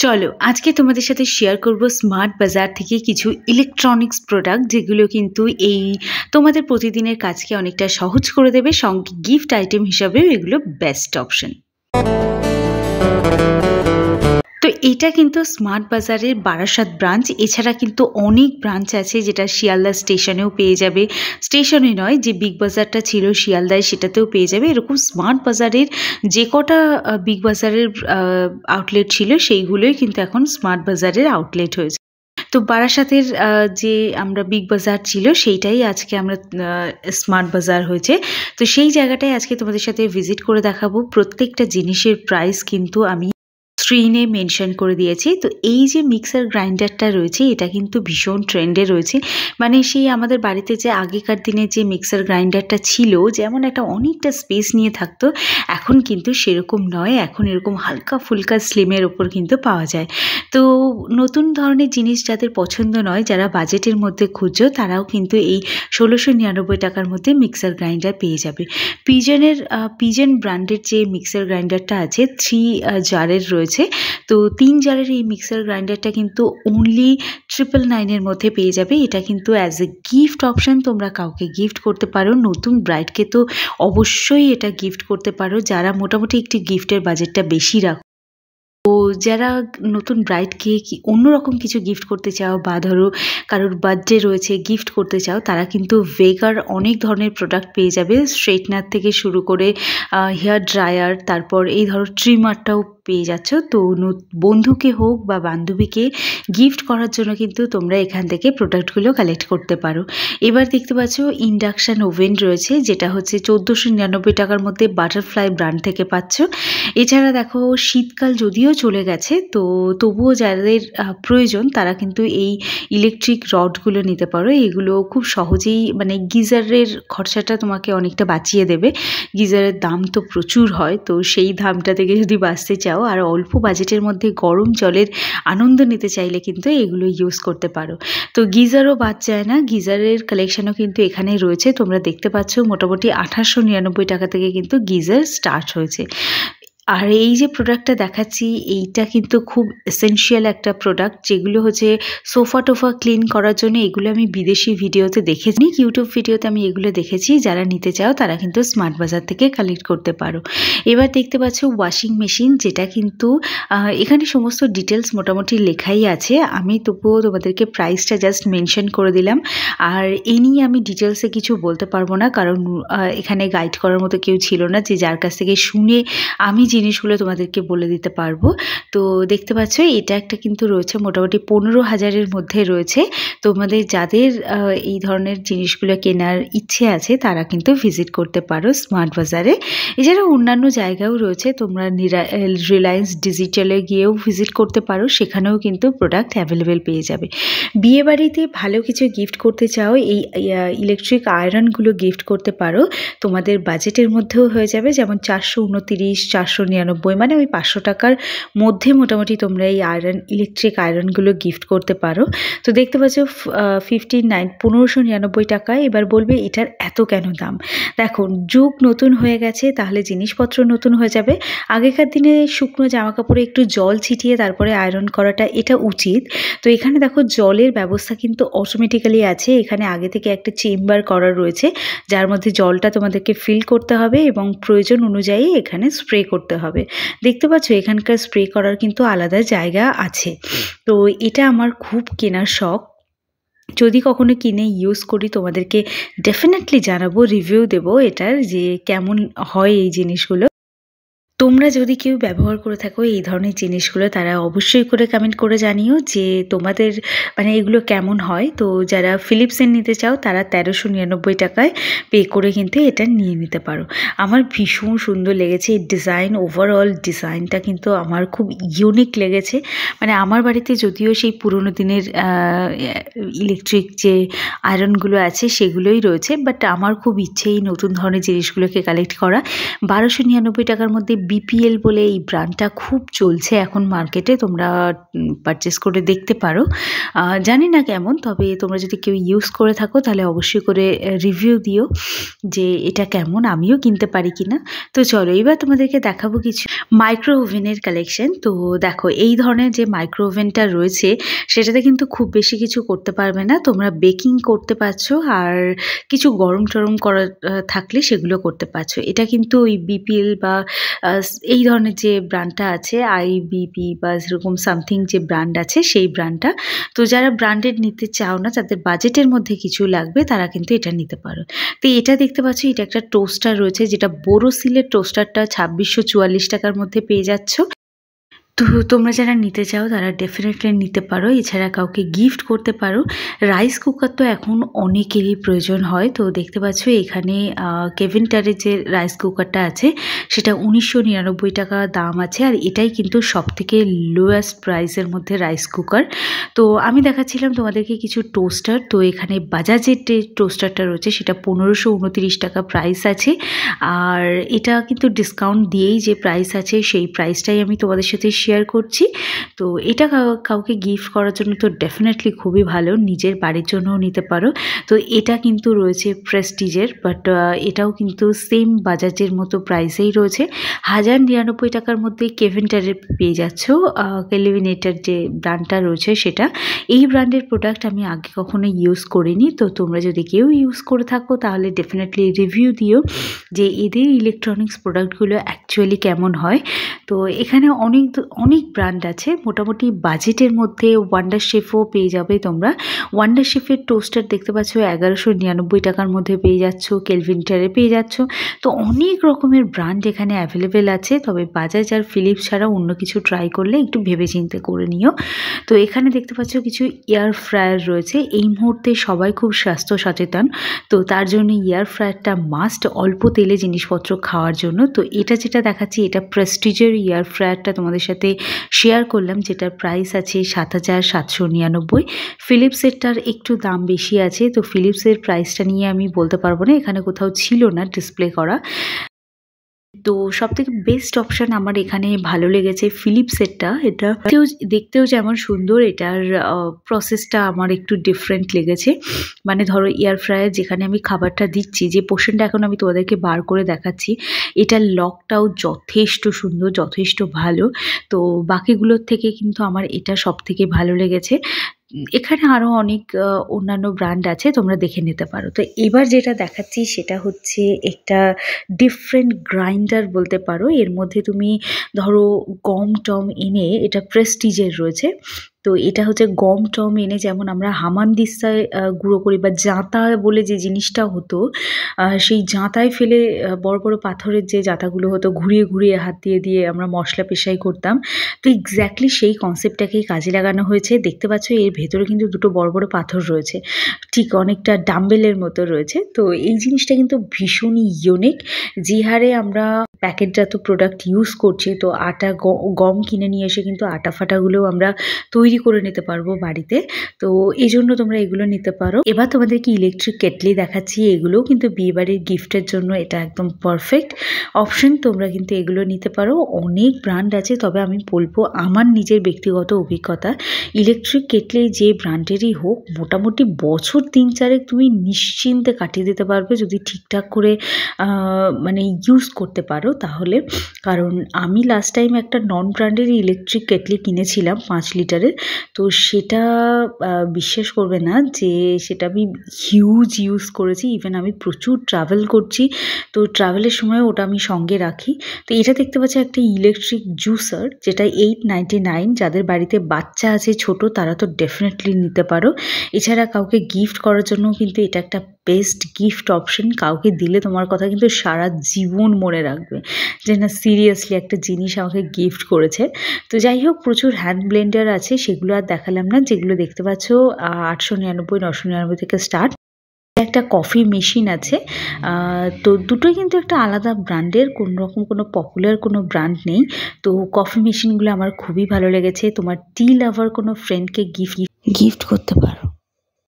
চলো আজকে তোমাদের সাথে শেয়ার করব স্মার্ট বাজার থেকে কিছু ইলেকট্রনিক্স প্রোডাক্ট যেগুলো কিন্তু এই তোমাদের প্রতিদিনের কাজকে অনেকটা সহজ করে দেবে, সঙ্গে গিফট আইটেম হিসাবেও এগুলো বেস্ট অপশন। তো এটা কিন্তু স্মার্ট বাজারের বারাসাত ব্রাঞ্চ, এছাড়া কিন্তু অনেক ব্রাঞ্চ আছে যেটা শিয়ালদা স্টেশনেও পেয়ে যাবে, স্টেশনে নয় যে বিগ বাজারটা ছিল শিয়ালদায় সেটাতেও পেয়ে যাবে। এরকম স্মার্ট বাজারের যে কটা বিগ বাজারের আউটলেট ছিল সেইগুলোই কিন্তু এখন স্মার্ট বাজারের আউটলেট হয়েছে। তো বারাসাতের যে আমরা বিগ বাজার ছিল সেইটাই আজকে আমরা স্মার্ট বাজার হয়েছে। তো সেই জায়গাটায় আজকে তোমাদের সাথে ভিজিট করে দেখাবো। প্রত্যেকটা জিনিসের প্রাইস কিন্তু আমি স্ক্রিনে মেনশন করে দিয়েছি। তো এই যে মিক্সার গ্রাইন্ডারটা রয়েছে এটা কিন্তু ভীষণ ট্রেন্ডে রয়েছে, মানে সেই আমাদের বাড়িতে যে আগেকার দিনে যে মিক্সার গ্রাইন্ডারটা ছিল যেমন একটা অনেকটা স্পেস নিয়ে থাকতো, এখন কিন্তু সেরকম নয়, এখন এরকম হালকা ফুলকা স্লিমের ওপর কিন্তু পাওয়া যায়। তো নতুন ধরনের জিনিস যাদের পছন্দ নয়, যারা বাজেটের মধ্যে খুঁজছো তারাও কিন্তু এই 1699 টাকার মধ্যে মিক্সার গ্রাইন্ডার পেয়ে যাবে। পিজন ব্র্যান্ডের যে মিক্সার গ্রাইন্ডারটা আছে 3 জারের রয়েছে। তো 3 জারের এই মিক্সার গ্রাইন্ডারটা কিন্তু অনলি 999 মধ্যে পেয়ে যাবে। এটা কিন্তু অ্যাজ এ গিফট অপশান তোমরা কাউকে গিফট করতে পারো, নতুন ব্রাইডকে তো অবশ্যই এটা গিফট করতে পারো যারা মোটামুটি একটু গিফটের বাজেটটা বেশি রাখো। তো যারা নতুন ব্রাইডকে অন্যরকম কিছু গিফট করতে চাও বা ধরো কারোর বার্থডে রয়েছে গিফট করতে চাও, তারা কিন্তু ভেগার অনেক ধরনের প্রোডাক্ট পেয়ে যাবে, স্ট্রেটনার থেকে শুরু করে হেয়ার ড্রায়ার, তারপর এই ধরো ট্রিমারটাও পেয়ে যাচ্ছ। তো বন্ধুকে হোক বা বান্ধবীকে গিফট করার জন্য কিন্তু তোমরা এখান থেকে প্রোডাক্টগুলো কালেক্ট করতে পারো। এবার দেখতে পাচ্ছ ইন্ডাকশান ওভেন রয়েছে যেটা হচ্ছে 1499 টাকার মধ্যে বাটারফ্লাই ব্র্যান্ড থেকে পাচ্ছ। এছাড়া দেখো শীতকাল যদিও চলে গেছে, তো তবুও যাদের প্রয়োজন তারা কিন্তু এই ইলেকট্রিক রডগুলো নিতে পারো। এগুলো খুব সহজেই মানে গিজারের খরচাটা তোমাকে অনেকটা বাঁচিয়ে দেবে। গিজারের দাম তো প্রচুর হয়, তো সেই দামটা থেকে যদি বাঁচতে চাও আর অল্প বাজেটের মধ্যে গরম জলের আনন্দ নিতে চাইলে কিন্তু এগুলো ইউজ করতে পারো। তো গিজারও বাদ যায় না, গিজারের কালেকশানও কিন্তু এখানে রয়েছে। তোমরা দেখতে পাচ্ছ মোটামুটি 2899 টাকা থেকে কিন্তু গিজার স্টার্ট হয়েছে। আর এই যে প্রোডাক্টটা দেখাচ্ছি এইটা কিন্তু খুব এসেনশিয়াল একটা প্রোডাক্ট, যেগুলো হচ্ছে সোফা টোফা ক্লিন করার জন্য। এগুলো আমি বিদেশি ভিডিওতে দেখেছি, ইউটিউব ভিডিওতে আমি এগুলো দেখেছি। যারা নিতে চাও তারা কিন্তু স্মার্ট বাজার থেকে কালেক্ট করতে পারো। এবার দেখতে পাচ্ছ ওয়াশিং মেশিন, যেটা কিন্তু এখানে সমস্ত ডিটেলস মোটামুটি লেখাই আছে, আমি তবুও তোমাদেরকে প্রাইসটা জাস্ট মেনশন করে দিলাম। আর এই নিয়ে আমি ডিটেলসে কিছু বলতে পারবো না, কারণ এখানে গাইড করার মতো কেউ ছিল না যে যার কাছ থেকে শুনে আমি জিনিসগুলো তোমাদেরকে বলে দিতে পারবো। তো দেখতে পাচ্ছ এটা একটা কিন্তু রয়েছে মোটামুটি 15,000-এর মধ্যে রয়েছে। তোমাদের যাদের এই ধরনের জিনিসগুলো কেনার ইচ্ছে আছে তারা কিন্তু ভিজিট করতে পারো স্মার্ট বাজারে। এছাড়া অন্যান্য জায়গাও রয়েছে, তোমরা রিলায়েন্স ডিজিটালে গিয়েও ভিজিট করতে পারো, সেখানেও কিন্তু প্রোডাক্ট অ্যাভেলেবেল পেয়ে যাবে। বিয়েবাড়িতে ভালো কিছু গিফট করতে চাও, এই ইলেকট্রিক আয়রনগুলো গিফট করতে পারো, তোমাদের বাজেটের মধ্যেও হয়ে যাবে। যেমন 429, 499 মানে ওই 500 টাকার মধ্যে মোটামুটি তোমরা এই ইলেকট্রিক আয়রনগুলো গিফট করতে পারো। তো দেখতে পাচ্ছ 1599 টাকা। এবার বলবে এটার এত কেন দাম? দেখো যুগ নতুন হয়ে গেছে, তাহলে জিনিসপত্র নতুন হয়ে যাবে। আগেকার দিনে শুকনো জামা কাপড়ে একটু জল ছিটিয়ে তারপরে আয়রন করাটা এটা উচিত। তো এখানে দেখো জলের ব্যবস্থা কিন্তু অটোমেটিক্যালি আছে, এখানে আগে থেকে একটা চেম্বার করা রয়েছে যার মধ্যে জলটা তোমাদেরকে ফিল করতে হবে এবং প্রয়োজন অনুযায়ী এখানে স্প্রে করতে হবে। দেখতে পাচ্ছ এখানকার স্প্রে করার কিন্তু আলাদা জায়গা আছে। তো এটা আমার খুব কেনার শখ, যদি কখনো কিনে ইউজ করি তোমাদেরকে ডেফিনেটলি জানাবো, রিভিউ দেবো এটার যে কেমন হয় এই জিনিসগুলো। তোমরা যদি কেউ ব্যবহার করে থাকো এই ধরনের জিনিসগুলো তারা অবশ্যই করে কমেন্ট করে জানিও যে তোমাদের মানে এগুলো কেমন হয়। তো যারা ফিলিপসের নিতে চাও তারা 1399 টাকায় পে করে কিন্তু এটা নিয়ে নিতে পারো। আমার ভীষণ সুন্দর লেগেছে এই ডিজাইন, ওভারঅল ডিজাইনটা কিন্তু আমার খুব ইউনিক লেগেছে। মানে আমার বাড়িতে যদিও সেই পুরোনো দিনের ইলেকট্রিক যে আয়রনগুলো আছে সেগুলোই রয়েছে, বাট আমার খুব ইচ্ছে এই নতুন ধরনের জিনিসগুলোকে কালেক্ট করা। 1299 টাকার মধ্যে বিপিএল বলে এই ব্র্যান্ডটা খুব চলছে এখন মার্কেটে, তোমরা পারচেস করে দেখতে পারো। জানি না কেমন, তবে তোমরা যদি কেউ ইউজ করে থাকো তাহলে অবশ্যই করে রিভিউ দিও যে এটা কেমন, আমিও কিনতে পারি কিনা। তো চলো এবার তোমাদেরকে দেখাবো কিছু মাইক্রো ওভেনের কালেকশন। তো দেখো এই ধরনের যে মাইক্রো ওভেনটা রয়েছে সেটাতে কিন্তু খুব বেশি কিছু করতে পারবে না, তোমরা বেকিং করতে পারছো আর কিছু গরম টরম করা থাকলে সেগুলো করতে পারছো। এটা কিন্তু ওই বিপিএল বা এই ধরনের যে ব্র্যান্ডটা আছে আইবিপি বা সেরকম সামথিং যে ব্র্যান্ড আছে সেই ব্র্যান্ডটা। তো যারা ব্র্যান্ডেড নিতে চাও না, যাদের বাজেটের মধ্যে কিছু লাগবে, তারা কিন্তু এটা নিতে পারো। তো এটা দেখতে পাচ্ছ, এটা একটা টোস্টার রয়েছে যেটা বোরোসিলের টোস্টারটা 2644 টাকার মধ্যে পেয়ে যাচ্ছ। তো তোমরা যারা নিতে চাও তারা ডেফিনেটলি নিতে পারো, এছাড়া কাউকে গিফট করতে পারো। রাইস কুকার তো এখন অনেকেরই প্রয়োজন হয়। তো দেখতে পাচ্ছ এখানে কেভিনটারের যে রাইস কুকারটা আছে সেটা 1999 টাকা দাম আছে, আর এটাই কিন্তু সবথেকে লোয়েস্ট প্রাইসের মধ্যে রাইস কুকার। তো আমি দেখাচ্ছিলাম তোমাদেরকে কিছু টোস্টার। তো এখানে বাজাজের যে টোস্টারটা রয়েছে সেটা 1529 টাকা প্রাইস আছে, আর এটা কিন্তু ডিসকাউন্ট দিয়েই যে প্রাইস আছে সেই প্রাইসটাই আমি তোমাদের সাথে শেয়ার করছি। তো এটা কাউকে গিফট করার জন্য তো ডেফিনেটলি খুবই ভালো, নিজের বাড়ির জন্যও নিতে পারো। তো এটা কিন্তু রয়েছে প্রেস্টিজের, বাট এটাও কিন্তু সেম বাজাজের মতো প্রাইসেই রয়েছে। 1099 টাকার মধ্যে কেভিনটারের পেয়ে যাচ্ছ। কেলিভিনেটার যে ব্র্যান্ডটা রয়েছে সেটা, এই ব্র্যান্ডের প্রোডাক্ট আমি আগে কখনো ইউজ করিনি। তো তোমরা যদি কেউ ইউজ করে থাকো তাহলে ডেফিনেটলি রিভিউ দিও যে এদের ইলেকট্রনিক্স প্রোডাক্টগুলো অ্যাকচুয়ালি কেমন হয়। তো এখানে অনেক ব্র্যান্ড আছে, মোটামুটি বাজেটের মধ্যে ওয়ান্ডার শেফও পেয়ে যাবে তোমরা। ওয়ান্ডার শেফের টোস্টার দেখতে পাচ্ছ 1199 টাকার মধ্যে পেয়ে যাচ্ছ, কেলভিনটারে পেয়ে যাচ্ছ। তো অনেক রকমের ব্র্যান্ড এখানে অ্যাভেলেবেল আছে, তবে বাজাজ আর ফিলিপস ছাড়া অন্য কিছু ট্রাই করলে একটু ভেবেচিন্তে করে নিও। তো এখানে দেখতে পাচ্ছ কিছু এয়ার ফ্রায়ার রয়েছে। এই মুহূর্তে সবাই খুব স্বাস্থ্য সচেতন, তো তার জন্য এয়ার ফ্রায়ারটা মাস্ট, অল্প তেলে জিনিসপত্র খাওয়ার জন্য। তো এটা যেটা দেখাচ্ছি এটা প্রেস্টিজের এয়ার ফ্রায়ারটা তোমাদের সাথে শেয়ার করলাম, যেটার প্রাইস আছে 7799। ফিলিপসেরটার একটু দাম বেশি আছে, তো ফিলিপসের প্রাইসটা নিয়ে আমি বলতে পারবো না, এখানে কোথাও ছিল না ডিসপ্লে করা। তো সবথেকে বেস্ট অপশান আমার এখানে ভালো লেগেছে ফিলিপসেরটা। এটা দেখতেও যেমন সুন্দর, এটার প্রসেসটা আমার একটু ডিফারেন্ট লেগেছে। মানে ধরো এয়ার ফ্রায়ার যেখানে আমি খাবারটা দিচ্ছি, যে পোর্শনটা এখন আমি তোমাদেরকে বার করে দেখাচ্ছি, এটার লকটাও যথেষ্ট সুন্দর, যথেষ্ট ভালো। তো বাকিগুলোর থেকে কিন্তু আমার এটা সবথেকে ভালো লেগেছে। এখানে আরও অনেক অন্যান্য ব্র্যান্ড আছে, তোমরা দেখে নিতে পারো। তো এবার যেটা দেখাচ্ছি সেটা হচ্ছে একটা ডিফারেন্ট গ্রাইন্ডার বলতে পারো। এর মধ্যে তুমি ধরো গম টম এনে, এটা প্রেস্টিজের রয়েছে। তো এটা হচ্ছে গম টম এনে, যেমন আমরা হামানদিস্তায় গুঁড়ো করি বা জাঁতা বলে যে জিনিসটা হতো, সেই জাঁতায় ফেলে বড় বড় পাথরের যে জাঁতাগুলো হতো ঘুরিয়ে ঘুরিয়ে হাত দিয়ে দিয়ে আমরা মশলা পেশাই করতাম। তো এক্স্যাক্টলি সেই কনসেপ্টটাকেই কাজে লাগানো হয়েছে। দেখতে পাচ্ছ এর ভেতরে কিন্তু দুটো বড় বড় পাথর রয়েছে, ঠিক অনেকটা ডাম্বেলের মতো রয়েছে। তো এই জিনিসটা কিন্তু ভীষণই ইউনিক। যে হারে আমরা প্যাকেটজাত প্রোডাক্ট ইউজ করছি, তো আটা গম কিনে নিয়ে এসে কিন্তু আটা ফাটাগুলোও আমরা তৈরি করে নিতে পারবো বাড়িতে। তো এই জন্য তোমরা এগুলো নিতে পারো। এবার তোমাদেরকে ইলেকট্রিক কেটলি দেখাচ্ছি, এগুলোও কিন্তু বিয়েবাড়ির গিফটের জন্য এটা একদম পারফেক্ট অপশন। তোমরা কিন্তু এগুলো নিতে পারো, অনেক ব্র্যান্ড আছে। তবে আমি বলবো আমার নিজের ব্যক্তিগত অভিজ্ঞতা, ইলেকট্রিক কেটলি যে ব্র্যান্ডেরই হোক, মোটামুটি বছর 3-4 তুমি নিশ্চিন্তে কাটিয়ে দিতে পারবে যদি ঠিকঠাক করে মানে ইউজ করতে পারো তাহলে। কারণ আমি লাস্ট টাইম একটা নন ব্র্যান্ডের ইলেকট্রিক কেটলি কিনেছিলাম 5 লিটারের। তো সেটা বিশ্বাস করবে না যে সেটা আমি হিউজ ইউজ করেছি। ইভেন আমি প্রচুর ট্রাভেল করছি, তো ট্রাভেলের সময় ওটা আমি সঙ্গে রাখি। তো এটা দেখতে পাচ্ছি একটা ইলেকট্রিক জুসার, যেটা 899। যাদের বাড়িতে বাচ্চা আছে ছোট, তারা তো ডেফিনেটলি নিতে পারো। এছাড়া কাউকে গিফট করার জন্য কিন্তু এটা একটা বেস্ট গিফট অপশন। কাউকে দিলে তোমার কথা কিন্তু সারা জীবন মনে রাখবে যে না, সিরিয়াসলি একটা জিনিস আমাকে গিফট করেছে। তো যাই হোক, প্রচুর হ্যান্ড ব্লেন্ডার আছে, সেগুলো আর দেখালাম না। যেগুলো দেখতে পাচ্ছ 899-999 থেকে স্টার্ট। একটা কফি মেশিন আছে। তো দুটোই কিন্তু একটা আলাদা ব্র্যান্ডের, কোনো পপুলার কোনো ব্র্যান্ড নেই। তো কফি মেশিনগুলো আমার খুবই ভালো লেগেছে। তোমার টি লাভার কোনো ফ্রেন্ডকে গিফট করতে পারো।